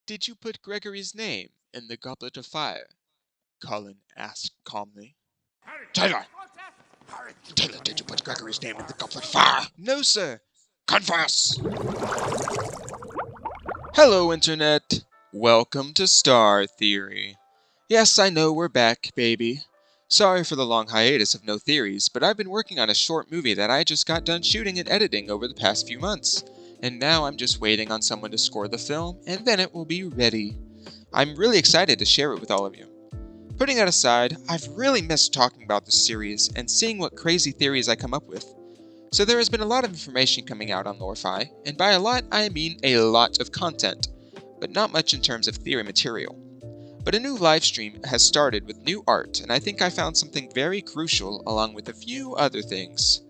did you put Gregory's name in the goblet of fire? Colin asked calmly. Taylor! Taylor, did you put Gregory's name in the goblet of fire? No, sir. Confess! Hello, Internet. Welcome to Star Theory. Yes, I know we're back, baby. Sorry for the long hiatus of no theories, but I've been working on a short movie that I just got done shooting and editing over the past few months. And now I'm just waiting on someone to score the film, and then it will be ready. I'm really excited to share it with all of you. Putting that aside, I've really missed talking about this series and seeing what crazy theories I come up with. So there has been a lot of information coming out on LoreFi, and by a lot I mean a lot of content, but not much in terms of theory material. But a new live stream has started with new art, and I think I found something very crucial along with a few other things.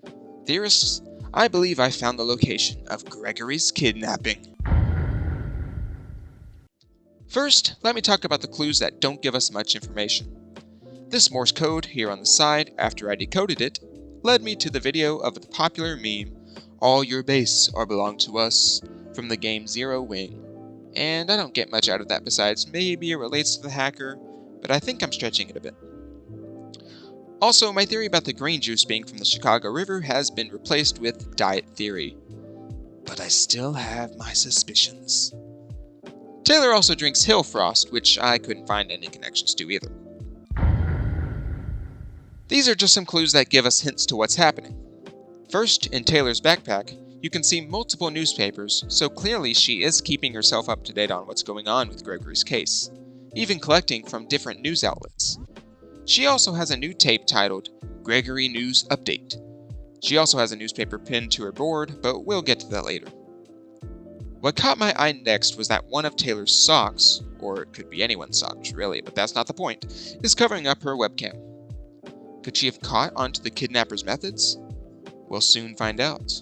Theorists, I believe I found the location of Gregory's kidnapping. First, let me talk about the clues that don't give us much information. This Morse code here on the side, after I decoded it, led me to the video of the popular meme, "All your base are belong to us," from the game Zero Wing. And I don't get much out of that besides maybe it relates to the hacker, but I think I'm stretching it a bit. Also, my theory about the green juice being from the Chicago River has been replaced with diet theory. But I still have my suspicions. Taylor also drinks Hill Frost, which I couldn't find any connections to either. These are just some clues that give us hints to what's happening. First, in Taylor's backpack, you can see multiple newspapers, so clearly she is keeping herself up to date on what's going on with Gregory's case, even collecting from different news outlets. She also has a new tape titled Gregory News Update. She also has a newspaper pinned to her board, but we'll get to that later. What caught my eye next was that one of Taylor's socks, or it could be anyone's socks really, but that's not the point, is covering up her webcam. Could she have caught onto the kidnapper's methods? We'll soon find out.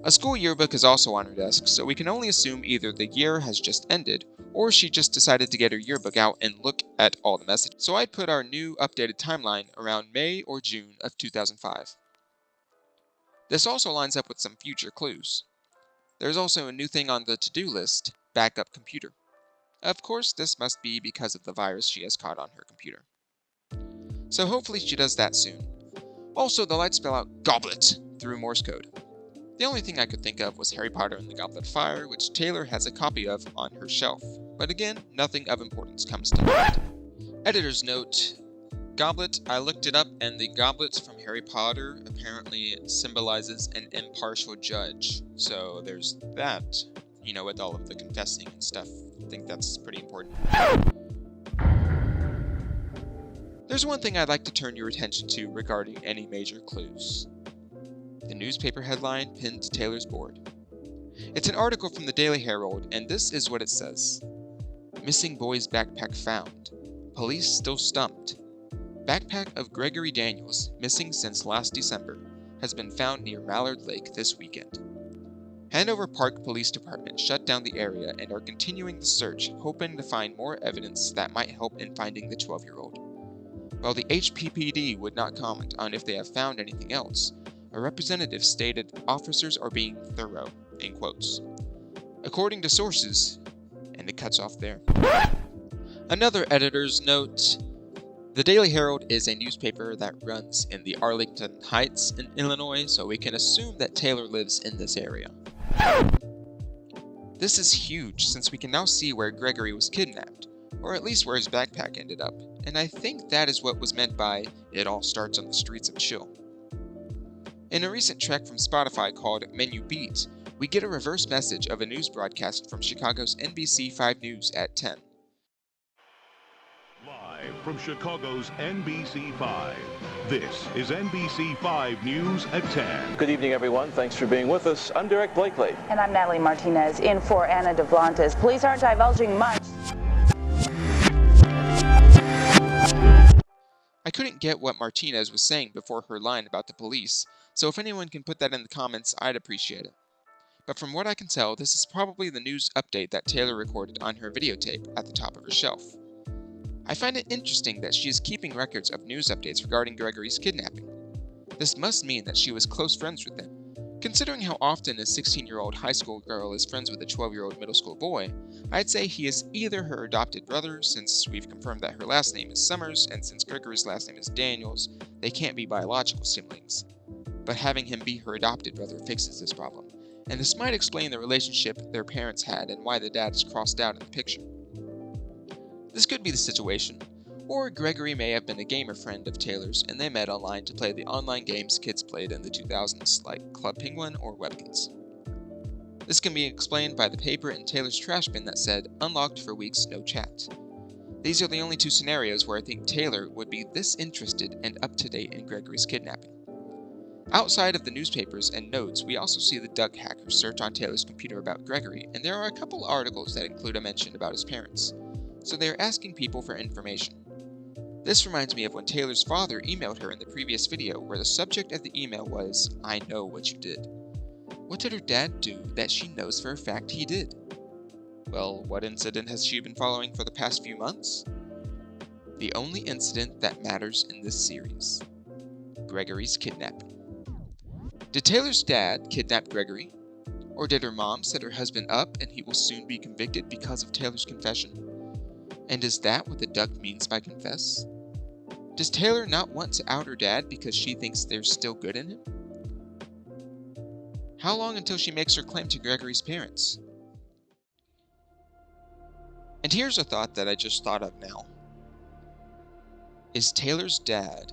A school yearbook is also on her desk, so we can only assume either the year has just ended, or she just decided to get her yearbook out and look at all the messages. So I'd put our new updated timeline around May or June of 2005. This also lines up with some future clues. There's also a new thing on the to-do list, backup computer. Of course, this must be because of the virus she has caught on her computer. So hopefully she does that soon. Also, the lights spell out goblet through Morse code. The only thing I could think of was Harry Potter and the Goblet of Fire, which Taylor has a copy of on her shelf. But again, nothing of importance comes to mind. Editor's note, goblet, I looked it up, and the goblet from Harry Potter apparently symbolizes an impartial judge. So there's that, with all of the confessing and stuff. I think that's pretty important. There's one thing I'd like to turn your attention to regarding any major clues. The newspaper headline pinned to Taylor's board. It's an article from the Daily Herald, and this is what it says. Missing boy's backpack found. Police still stumped. Backpack of Gregory Daniels, missing since last December, has been found near Mallard Lake this weekend. Hanover Park Police Department shut down the area and are continuing the search, hoping to find more evidence that might help in finding the 12-year-old. While the HPPD would not comment on if they have found anything else, a representative stated officers are being thorough, in quotes. According to sources, and it cuts off there. Another editor's note, the Daily Herald is a newspaper that runs in the Arlington Heights in Illinois, so we can assume that Taylor lives in this area. This is huge since we can now see where Gregory was kidnapped, or at least where his backpack ended up, and I think that is what was meant by "It all starts on the streets of Chill." In a recent track from Spotify called Menu Beat, we get a reverse message of a news broadcast from Chicago's NBC 5 News at 10. Live from Chicago's NBC 5, this is NBC 5 News at 10. Good evening, everyone. Thanks for being with us. I'm Derek Blakely. And I'm Natalie Martinez, in for Anna DeVlantis. Police aren't divulging much. I couldn't get what Martinez was saying before her line about the police, so if anyone can put that in the comments, I'd appreciate it. But from what I can tell, this is probably the news update that Taylor recorded on her videotape at the top of her shelf. I find it interesting that she is keeping records of news updates regarding Gregory's kidnapping. This must mean that she was close friends with him, Considering how often a 16-year-old high school girl is friends with a 12-year-old middle school boy, I'd say he is either her adopted brother, since we've confirmed that her last name is Summers, and since Gregory's last name is Daniels, they can't be biological siblings. But having him be her adopted brother fixes this problem, and this might explain the relationship their parents had and why the dad is crossed out in the picture. This could be the situation, or Gregory may have been a gamer friend of Taylor's and they met online to play the online games kids played in the 2000s, like Club Penguin or Webkins. This can be explained by the paper in Taylor's trash bin that said, "Unlocked for weeks, no chat." These are the only two scenarios where I think Taylor would be this interested and up to date in Gregory's kidnapping. Outside of the newspapers and notes, we also see the Duck hackers search on Taylor's computer about Gregory, and there are a couple articles that include a mention about his parents, so they are asking people for information. This reminds me of when Taylor's father emailed her in the previous video, where the subject of the email was, "I know what you did." What did her dad do that she knows for a fact he did? Well, what incident has she been following for the past few months? The only incident that matters in this series: Gregory's kidnapping. Did Taylor's dad kidnap Gregory? Or did her mom set her husband up and he will soon be convicted because of Taylor's confession? And is that what the duck means by confess? Does Taylor not want to out her dad because she thinks there's still good in him? How long until she makes her claim to Gregory's parents? And here's a thought that I just thought of now. Is Taylor's dad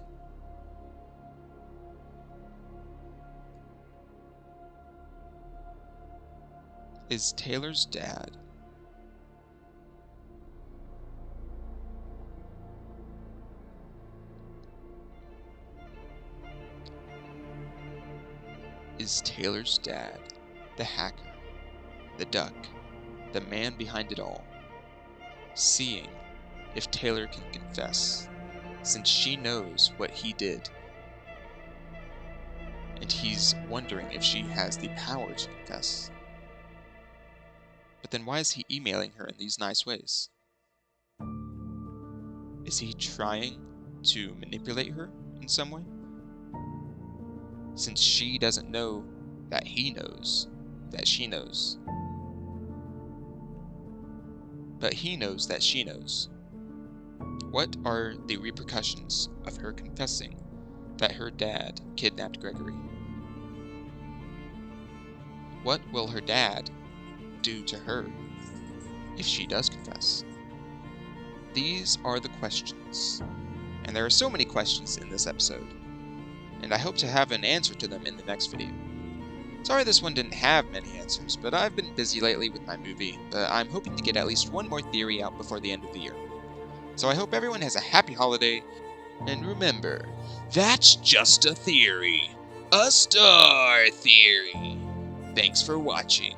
the hacker, the duck, the man behind it all, seeing if Taylor can confess, since she knows what he did, and he's wondering if she has the power to confess? But then why is he emailing her in these nice ways? Is he trying to manipulate her in some way? Since she doesn't know that he knows that she knows. But he knows that she knows. What are the repercussions of her confessing that her dad kidnapped Gregory? What will her dad do to her if she does confess? These are the questions, and there are so many questions in this episode, and I hope to have an answer to them in the next video. Sorry this one didn't have many answers, but I've been busy lately with my movie, but I'm hoping to get at least one more theory out before the end of the year. So I hope everyone has a happy holiday, and remember, that's just a theory. A star theory. Thanks for watching.